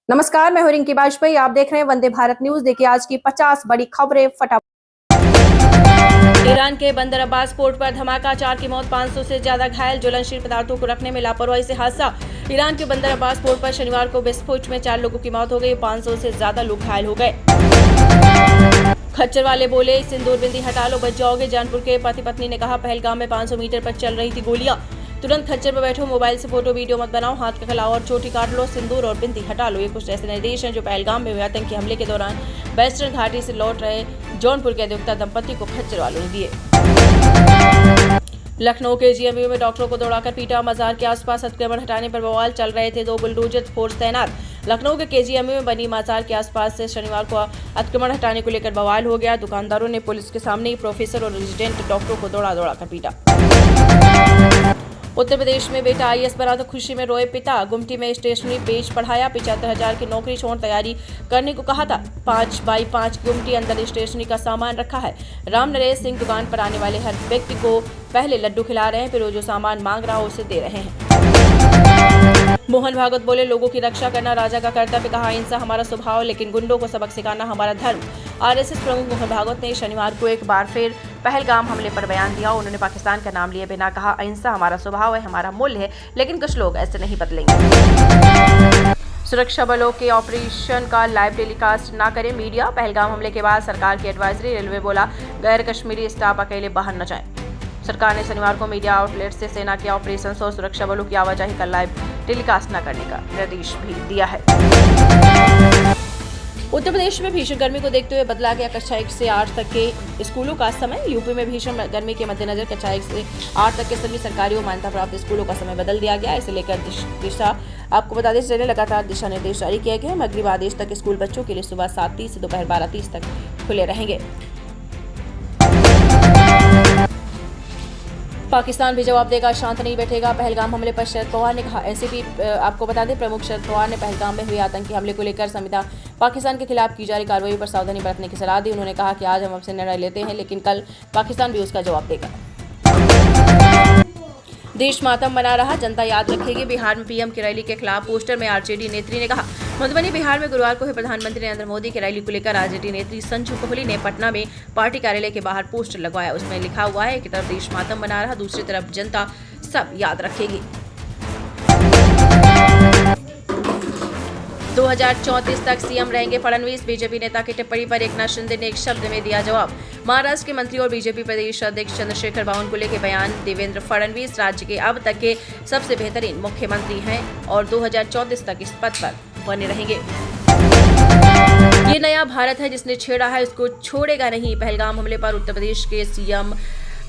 नमस्कार, मैं हूं रिंकी बाजपेयी। आप देख रहे हैं वंदे भारत न्यूज। देखिए आज की 50 बड़ी खबरें फटाफट। ईरान के बंदर अब्बास पोर्ट पर धमाका, 4 की मौत, 500 से ज्यादा घायल, ज्वलनशील पदार्थों को रखने में लापरवाही से हादसा। ईरान के बंदर अब्बास पोर्ट पर शनिवार को विस्फोट में 4 लोगों की मौत हो गई, 500 से ज्यादा लोग घायल हो गए। खच्चर वाले बोले, सिंदूर बिंदी हटा लो, बच जाओगे। जौनपुर के पति पत्नी ने कहा, पहलगाम में 500 मीटर पर चल रही थी गोलियां। तुरंत खच्चर पर बैठो, मोबाइल से फोटो वीडियो मत बनाओ, हाथ का खिलाओ और चोटी काट लो, सिंदूर और बिंदी हटा लो। ये कुछ ऐसे निर्देश हैं जो पहलगाम में हुए आतंकी हमले के दौरान वेस्टर्न घाटी से लौट रहे जौनपुर के अधिवक्ता दंपति को खच्चर वालों ने दिए। लखनऊ के जीएमयू में डॉक्टरों को दौड़ाकर पीटा, मजार के आसपास अतिक्रमण हटाने पर बवाल, चल रहे थे 2 बुलडोजर फोर्स तैनात। लखनऊ के केजीएमयू में बनी मजार के आसपास से शनिवार को अतिक्रमण हटाने को लेकर बवाल हो गया। दुकानदारों ने पुलिस के सामने ही प्रोफेसर और रेजिडेंट डॉक्टरों को दौड़ा कर पीटा। उत्तर प्रदेश में बेटा आईएएस बना तो खुशी में रोए पिता, गुमटी में स्टेशनरी पेज पढ़ाया, 75,000 की नौकरी छोड़ तैयारी करने को कहा था। 5x5 गुमटी अंदर स्टेशनरी का सामान रखा है। राम नरेश सिंह दुकान पर आने वाले हर व्यक्ति को पहले लड्डू खिला रहे हैं, फिर वो जो सामान मांग रहा उसे दे रहे हैं। मोहन भागवत बोले, लोगों की रक्षा करना राजा का कर्तव्य, कहा अहिंसा हमारा स्वभाव लेकिन गुंडों को सबक सिखाना हमारा धर्म। आरएसएस प्रमुख मोहन भागवत ने शनिवार को एक बार फिर पहलगाम हमले पर बयान दिया। उन्होंने पाकिस्तान का नाम लिए बिना कहा, अहिंसा हमारा स्वभाव है, हमारा मूल्य है, लेकिन कुछ लोग ऐसे नहीं बदलेंगे। सुरक्षा बलों के ऑपरेशन का लाइव टेलीकास्ट न करें मीडिया, पहलगाम हमले के बाद सरकार की एडवाइजरी। रेलवे बोला, गैर कश्मीरी स्टाफ अकेले बाहर न जाए। सरकार ने शनिवार को मीडिया आउटलेट से सेना के ऑपरेशन और सुरक्षा बलों की आवाजाही का लाइव टेलीकास्ट न करने का निर्देश भी दिया है। उत्तर प्रदेश में भीषण गर्मी को देखते हुए बदला गया कक्षा 1 से 8 तक के स्कूलों का समय। यूपी में भीषण गर्मी के मद्देनजर कक्षा 1 से 8 तक के सभी सरकारी और मान्यता प्राप्त स्कूलों का समय बदल दिया गया। इसे लेकर आपको बता दें चले लगातार दिशा निर्देश जारी किए गए हैं। अग्रिम आदेश तक स्कूल बच्चों के लिए सुबह 7:30 से दोपहर 12:30 तक खुले रहेंगे। पाकिस्तान भी जवाब देगा, शांत नहीं बैठेगा। पहलगाम हमले पर शरद पवार ने कहा। एनसीपी आपको बता दें प्रमुख शरद पवार ने पहलगाम में हुए आतंकी हमले को लेकर संविधान पाकिस्तान के खिलाफ की जा रही कार्रवाई पर सावधानी बरतने की सलाह दी। उन्होंने कहा कि आज हम आपसे निर्णय लेते हैं, लेकिन कल पाकिस्तान भी उसका जवाब देगा। देश मातम मना रहा, जनता याद रखेगी। बिहार में पीएम की रैली के खिलाफ पोस्टर में आरजेडी नेत्री ने कहा। मधुबनी बिहार में गुरुवार को हुए प्रधानमंत्री नरेंद्र मोदी की रैली को लेकर आरजेडी नेत्री संजू कोहली ने पटना में पार्टी कार्यालय के बाहर पोस्टर लगवाया। उसमें लिखा हुआ है, एक तरफ देश मातम मना रहा, दूसरी तरफ जनता सब याद रखेगी। 2034 तक सीएम रहेंगे फडणवीस, बीजेपी नेता की टिप्पणी पर एकनाथ शिंदे ने एक शब्द में दिया जवाब। महाराष्ट्र के मंत्री और बीजेपी प्रदेश अध्यक्ष चंद्रशेखर बावनकुले के बयान। देवेंद्र फडणवीस राज्य के अब तक के सबसे बेहतरीन मुख्यमंत्री हैं और 2034 तक इस पद पर बने रहेंगे। ये नया भारत है, जिसने छेड़ा है उसको छोड़ेगा नहीं। पहलगाम हमले पर उत्तर प्रदेश के सीएम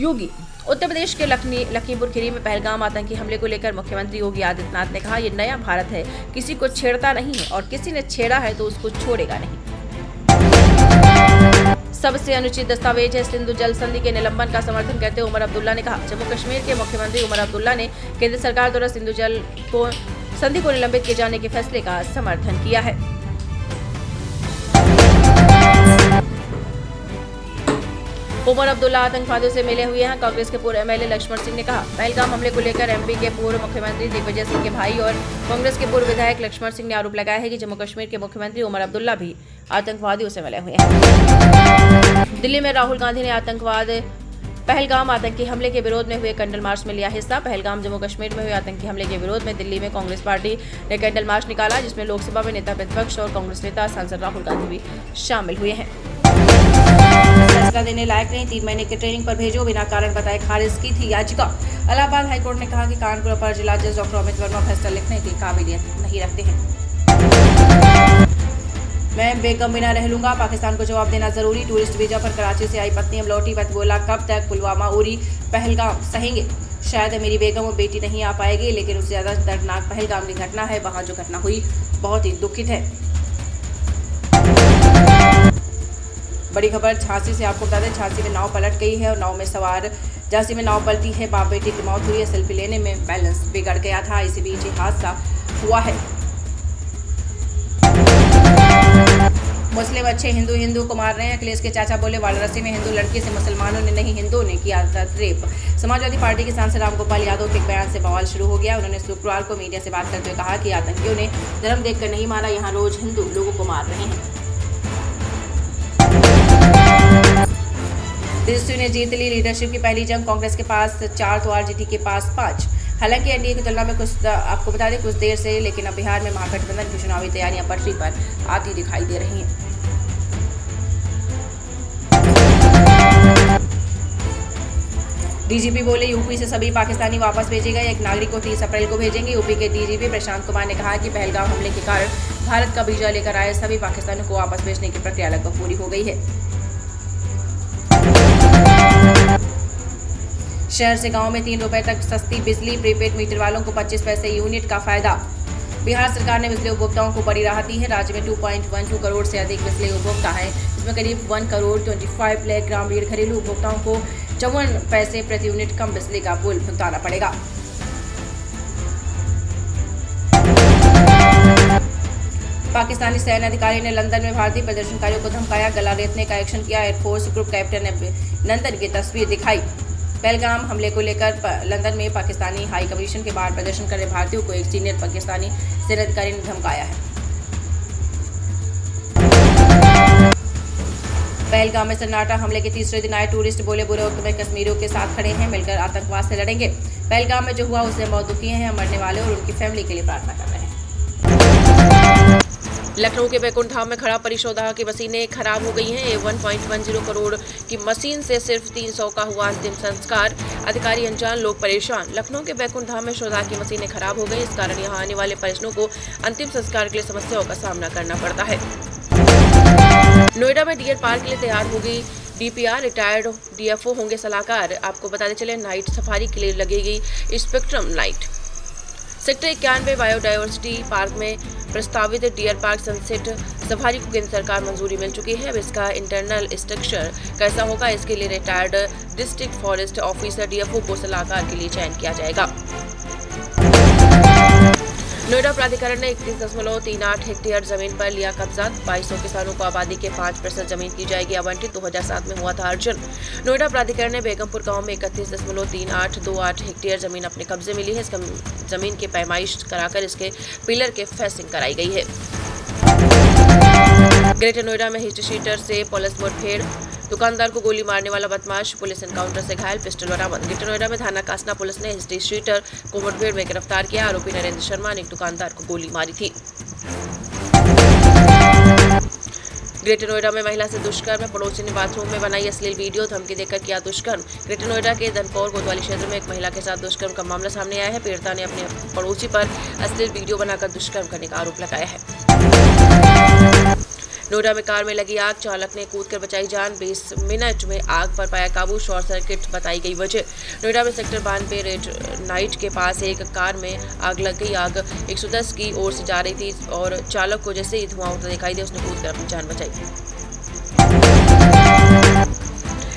योगी। उत्तर प्रदेश के लखीमपुर खीरी में पहलगाम आतंकी हमले को लेकर मुख्यमंत्री योगी आदित्यनाथ ने कहा, ये नया भारत है, किसी को छेड़ता नहीं है और किसी ने छेड़ा है तो उसको छोड़ेगा नहीं। सबसे अनुचित दस्तावेज है सिंधु जल संधि के निलंबन का समर्थन करते उमर अब्दुल्ला ने कहा। जम्मू कश्मीर के मुख्यमंत्री उमर अब्दुल्ला ने केंद्र सरकार द्वारा सिंधु जल संधि को निलंबित किए जाने के फैसले का समर्थन किया है। उमर अब्दुल्ला आतंकवादियों से मिले हुए हैं। कांग्रेस के पूर्व एमएलए लक्ष्मण सिंह ने कहा, पहलगाम हमले को लेकर एमपी के पूर्व मुख्यमंत्री दिग्विजय सिंह के भाई और कांग्रेस के पूर्व विधायक लक्ष्मण सिंह ने आरोप लगाया है कि जम्मू कश्मीर के मुख्यमंत्री उमर अब्दुल्ला भी आतंकवादियों से मिले हुए हैं। दिल्ली में राहुल गांधी ने पहलगाम आतंकी हमले के विरोध में हुए कैंडल मार्च में लिया हिस्सा। पहलगाम जम्मू कश्मीर में हुए आतंकी हमले के विरोध में दिल्ली में कांग्रेस पार्टी ने कैंडल मार्च निकाला, जिसमें लोकसभा में नेता प्रतिपक्ष और कांग्रेस नेता सांसद राहुल गांधी भी शामिल हुए हैं। फैसला देने लायक नहीं, 3 महीने की ट्रेनिंग पर भेजो, बिना कारण बताए खारिज की थी याचिका। इलाहाबाद हाईकोर्ट ने कहा कि कानपुर अपर जिला जज डॉक्टर अमित वर्मा फैसला लिखने की काबिलियत नहीं रखते हैं। मैं बेगम बिना रह लूंगा, पाकिस्तान को जवाब देना जरूरी। टूरिस्ट वीजा पर कराची से आई पत्नी अब लौटी, पति बोला कब तक पुलवामा उरी पहलगाम सहेंगे। शायद मेरी बेगम और बेटी नहीं आ पाएगी, लेकिन उससे ज्यादा दर्दनाक पहलगाम की घटना है। वहां जो घटना हुई बहुत ही दुखित है। बड़ी खबर झांसी से आपको बता दें, झांसी में नाव पलट गई है और नाव में सवार झांसी में नाव पलटी है। बाप बेटी की मौत हुई है। सेल्फी लेने में बैलेंस बिगड़ गया था, इसी बीच ये हादसा हुआ है। मुस्लिम मुस्लिम अच्छे, हिंदू हिंदू को मार रहे हैं। अखिलेश के चाचा बोले वाराणसी में हिंदू लड़की से मुसलमानों ने नहीं हिंदुओं ने किया रेप। समाजवादी पार्टी के सांसद रामगोपाल यादव के एक बयान से बवाल शुरू हो गया। उन्होंने शुक्रवार को मीडिया से बात करते हुए कहा कि आतंकियों ने धर्म देखकर नहीं मारा, यहाँ रोज हिंदू लोगों को मार रहे हैं। तेजस्वी ने जीत ली लीडरशिप की पहली जंग, कांग्रेस के पास 4 तो आरजेडी के पास 5। हालांकि एनडीए की तुलना में आपको बता दें कुछ देर से, लेकिन अब बिहार में महागठबंधन की चुनावी तैयारियां पटरी पर आती दिखाई दे रही हैं। डीजीपी बोले यूपी से सभी पाकिस्तानी वापस भेजे गए, एक नागरिक को 30 अप्रैल को भेजेंगे। यूपी के डीजीपी प्रशांत कुमार ने कहा कि पहलगाम हमले के कारण भारत का वीजा लेकर आए सभी पाकिस्तानियों को वापस भेजने की प्रक्रिया लगभग पूरी हो गई है। शहर से गांव में 3 रुपए तक सस्ती बिजली, प्रीपेड मीटर वालों को 25 पैसे यूनिट का फायदा। बिहार सरकार ने बिजली उपभोक्ताओं को बड़ी राहत दी है। राज्य में 2.12 करोड़ से अधिक बिजली उपभोक्ता हैं, जिसमें करीब 1 करोड़ 25 लाख ग्रामीण घरेलू उपभोक्ताओं को 54 पैसे प्रति यूनिट कम बिजली का बिल भुगताना पड़ेगा। पाकिस्तानी सैन्य अधिकारी ने लंदन में भारतीय प्रदर्शनकारियों को धमकाया, गला रेतने का एक्शन किया। एयरफोर्स ग्रुप कैप्टन नंदन की तस्वीर दिखाई। पहलगाम हमले को लेकर लंदन में पाकिस्तानी हाई कमीशन के बाहर प्रदर्शन कर रहे भारतीयों को एक सीनियर पाकिस्तानी सैन्य अधिकारी ने धमकाया है। पहलगाम में सन्नाटा, हमले के तीसरे दिन आए टूरिस्ट बोले बुरे वक्त में कश्मीरियों के साथ खड़े हैं, मिलकर आतंकवाद से लड़ेंगे। पहलगाम में जो हुआ उससे हम बहुत दुखी हैं, हम मरने वाले और उनकी फैमिली के लिए प्रार्थना कर रहे हैं। लखनऊ के बैकुंठ धाम में खड़ा परिशोधक की मशीनें खराब हो गई हैं। 1.10 करोड़ की मशीन से सिर्फ 300 का हुआ अंतिम संस्कार, अधिकारी अनजान, लोग परेशान। लखनऊ के बैकुंठ धाम में शोधक की मशीनें खराब हो गई, इस कारण यहां आने वाले परिजनों को अंतिम संस्कार के लिए समस्याओं का सामना करना पड़ता है। नोएडा में डियर पार्क के लिए तैयार होगी डीपीआर, रिटायर्ड डीएफओ होंगे सलाहकार। आपको बताते चले नाइट सफारी के लिए लगेगी spectrum light. Sector 91 biodiversity park में प्रस्तावित डियर पार्क सनसेट सफारी को केंद्र सरकार मंजूरी मिल चुकी है। अब इसका इंटरनल स्ट्रक्चर कैसा होगा, इसके लिए retired district forest officer DFO को सलाहकार के लिए चयन किया जाएगा। नोएडा प्राधिकरण ने 31.38 हेक्टेयर जमीन पर लिया कब्जा। 2200 किसानों को आबादी के 5% जमीन की जाएगी आवंटित। 2007 में हुआ था अर्जन। नोएडा प्राधिकरण ने बेगमपुर गांव में 31.3828 हेक्टेयर जमीन अपने कब्जे मिली है। इस जमीन की पैमाइश कराकर इसके पिलर के फेंसिंग कराई गई है। ग्रेटर नोएडा में हिस्ट्री शीटर से पुलिस मुठभेड़, दुकानदार को गोली मारने वाला बदमाश पुलिस एनकाउंटर से घायल, पिस्टल बरामद। ग्रेटर नोएडा में थाना कासना पुलिस ने हिस्ट्री शीटर को मुठभेड़ में गिरफ्तार किया। आरोपी नरेंद्र शर्मा ने एक दुकानदार को गोली मारी थी। ग्रेटर नोएडा में महिला से दुष्कर्म, पड़ोसी ने बाथरूम में बनाई अश्लील वीडियो, धमकी देकर किया दुष्कर्म। ग्रेटर नोएडा के धनकौर कोतवाली क्षेत्र में एक महिला के साथ दुष्कर्म का मामला सामने आया है। पीड़िता ने अपने पड़ोसी पर अश्लील वीडियो बनाकर दुष्कर्म करने का आरोप लगाया है। नोएडा में कार में लगी आग, चालक ने कूदकर बचाई जान। 20 मिनट में आग पर पाया काबू, शॉर्ट सर्किट बताई गई वजह। नोएडा में सेक्टर 92 रेड नाइट के पास एक कार में आग लग गई। आग 110 की ओर से जा रही थी और चालक को जैसे ही धुआं उठता दिखाई दिया उसने कूदकर अपनी जान बचाई।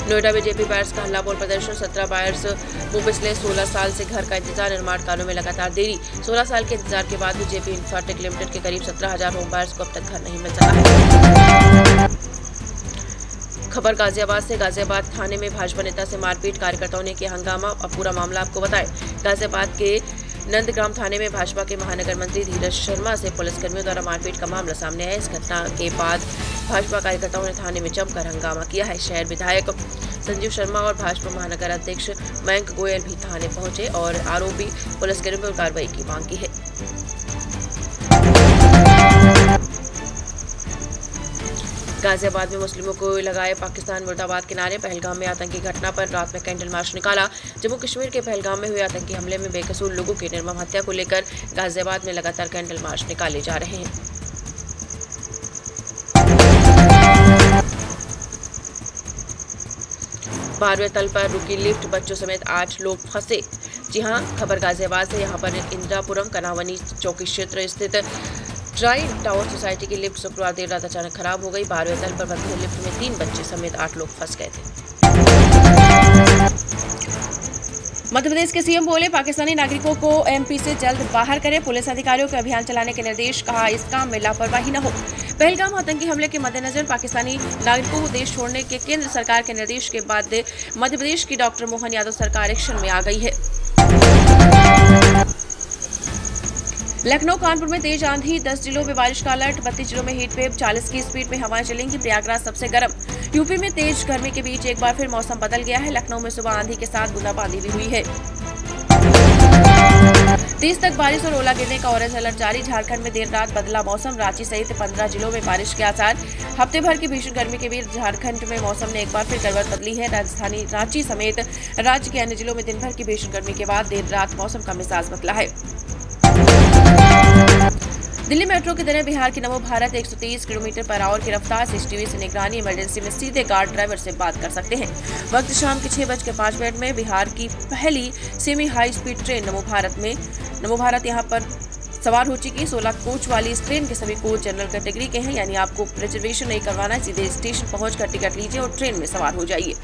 नोएडा में जेपी बायर्स का हल्ला बोल प्रदर्शन, 17 बायर्स वो पिछले 16 साल से घर का इंतजार, निर्माण कार्यों में लगातार देरी। 16 साल के इंतजार के बाद भी जेपी इंफ्राटेक लिमिटेड के करीब 17,000 होम बायर्स को अब तक घर नहीं मिल सका है। खबर गाजियाबाद से, गाजियाबाद थाने में भाजपा नेता से मारपीट, कार्यकर्ताओं ने किया हंगामा। अब पूरा मामला आपको बताएं। गाजियाबाद के नंदग्राम थाने में भाजपा के महानगर मंत्री धीरज शर्मा से पुलिसकर्मियों द्वारा मारपीट का मामला सामने आया। इस घटना के बाद भाजपा कार्यकर्ताओं ने थाने में जमकर हंगामा किया है। शहर विधायक संजीव शर्मा और भाजपा महानगर अध्यक्ष मयंक गोयल भी थाने पहुंचे और आरोपी पुलिसकर्मियों पर कार्रवाई की मांग की है। गाजियाबाद में मुस्लिमों को लगाए पाकिस्तान मुर्दाबाद के नारे, पहलगाम में आतंकी घटना पर रात में कैंडल मार्च निकाला। जम्मू कश्मीर के पहलगाम में हुए आतंकी हमले में बेकसूर लोगों की निर्मम हत्या को लेकर गाजियाबाद में लगातार कैंडल मार्च निकाले जा रहे हैं। बारहवें तल पर रुकी लिफ्ट, बच्चों समेत 8 लोग फंसे। जी हां, खबर गाजियाबाद से। यहां पर इंदिरापुरम कनावनी चौकी क्षेत्र स्थित ट्राई टावर सोसाइटी की लिफ्ट शुक्रवार देर रात अचानक खराब हो गई। 12वें तल पर बंद लिफ्ट में 3 बच्चे समेत 8 लोग फंस गए थे। मध्य प्रदेश के सीएम बोले, पाकिस्तानी नागरिकों को एमपी से जल्द बाहर करें। पुलिस अधिकारियों को अभियान चलाने के निर्देश, कहा इस काम में लापरवाही न हो। पहलगाम आतंकी हमले के मद्देनजर पाकिस्तानी नागरिकों को देश छोड़ने के केंद्र सरकार के निर्देश के बाद मध्य प्रदेश की डॉक्टर मोहन यादव सरकार एक्शन में आ गई है। लखनऊ कानपुर में तेज आंधी, 10 जिलों में बारिश का अलर्ट, 32 जिलों में हीट वेव, 40 की स्पीड में हवाएं चलेंगी। प्रयागराज सबसे गर्म। यूपी में तेज गर्मी के बीच एक बार फिर मौसम बदल गया है। लखनऊ में सुबह आंधी के साथ बूंदाबांदी भी हुई है। 30 तक बारिश और ओला गिरने का ऑरेंज अलर्ट जारी। झारखंड में देर रात बदला मौसम, रांची सहित 15 जिलों में बारिश के आसार। हफ्ते भर की भीषण गर्मी के बीच झारखंड में मौसम ने एक बार फिर करवट बदली है। राजधानी रांची समेत राज्य के अन्य जिलों में दिन भर की भीषण गर्मी के बाद देर रात मौसम का मिजाज बदला है। दिल्ली मेट्रो की तरह बिहार की नमो भारत 130 किलोमीटर पर आवर की रफ्तार, सीसीटीवी से निगरानी, इमरजेंसी में सीधे गार्ड ड्राइवर से बात कर सकते हैं। वक्त शाम के 6:05 में बिहार की पहली सेमी हाई स्पीड ट्रेन नमो भारत यहां पर सवार हो चुकी। 16 कोच वाली इस ट्रेन के सभी कोच जनरल कैटेगरी के हैं, यानी आपको रिजर्वेशन नहीं करवाना है, सीधे स्टेशन पहुंचकर टिकट लीजिए और ट्रेन में सवार हो जाइए।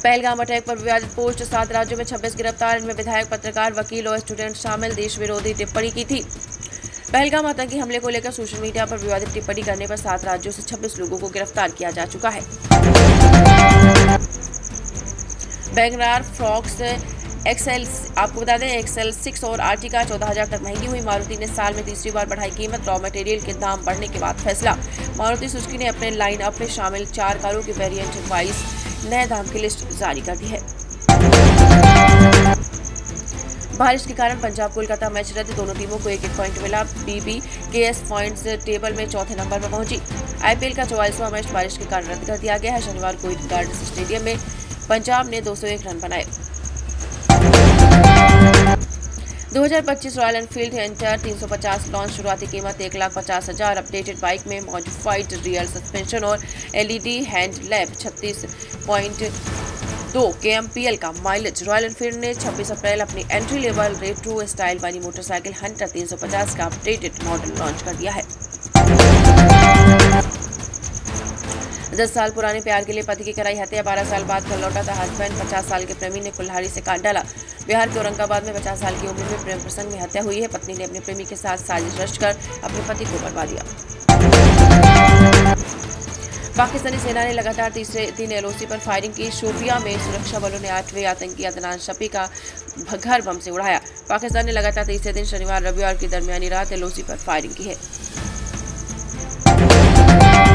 पहलगाम अटैक पर विवादित पोस्ट, 7 राज्यों में 26 गिरफ्तार, इनमें विधायक, पत्रकार, वकील और स्टूडेंट शामिल। देश विरोधी टिप्पणी की थी। पहलगाम आतंकी हमले को लेकर सोशल मीडिया पर विवादित टिप्पणी करने पर 7 राज्यों से 26 लोगों को गिरफ्तार किया जा चुका है। बैंगनार फ्रॉक्स एक्सेल, आपको बता दें एक्सेल 6 और आर्टिका 14,000 तक महंगी हुई। मारुति ने साल में तीसरी बार बढ़ाई कीमत, रॉ मटेरियल के दाम बढ़ने के बाद फैसला। मारुति सुजुकी ने अपने लाइन अप में शामिल 4 कारों की वेरिएंट वाइज नए दाम की लिस्ट जारी कर दी है। बारिश के कारण पंजाब कोलकाता मैच रद्द, दोनों टीमों को 1-1 पॉइंट मिला। BBKS पॉइंट्स टेबल में चौथे नंबर पर पहुंची। IPL का 44वां मैच बारिश के कारण रद्द कर दिया गया है। शनिवार को ईडन गार्डन्स स्टेडियम में पंजाब ने 201 रन बनाए। 2025 रॉयल एनफील्ड एंटर 350 लॉन्च, शुरुआती कीमत 1,50,000। अपडेटेड बाइक में मॉडिफाइड रियर सस्पेंशन और LED हैंड लैम्प, 36.2 kmpl का माइलेज। रॉयल एनफील्ड ने 26 अप्रैल अपनी एंट्री लेवल रेट्रो स्टाइल वाली मोटरसाइकिल हंटर 350 का अपडेटेड मॉडल लॉन्च कर दिया है। 10 साल पुराने प्यार के लिए पति की कराई हत्या, 12 साल बाद घर लौटा था हस्बैंड। 50 साल के प्रेमी ने कुल्हाड़ी से काट डाला। बिहार के औरंगाबाद में 50 साल की उम्र में प्रेम प्रसंग में हत्या हुई है। पत्नी ने अपने प्रेमी के साथ साजिश रचकर अपने पति को मरवा दिया। पाकिस्तानी सेना ने लगातार तीसरे दिन LOC पर फायरिंग की। शोपियां में सुरक्षा बलों ने 8वें आतंकी अदनान शफी का घर बम से उड़ाया। पाकिस्तान ने लगातार तीसरे दिन शनिवार रविवार की दरमियानी रात LOC पर फायरिंग की है।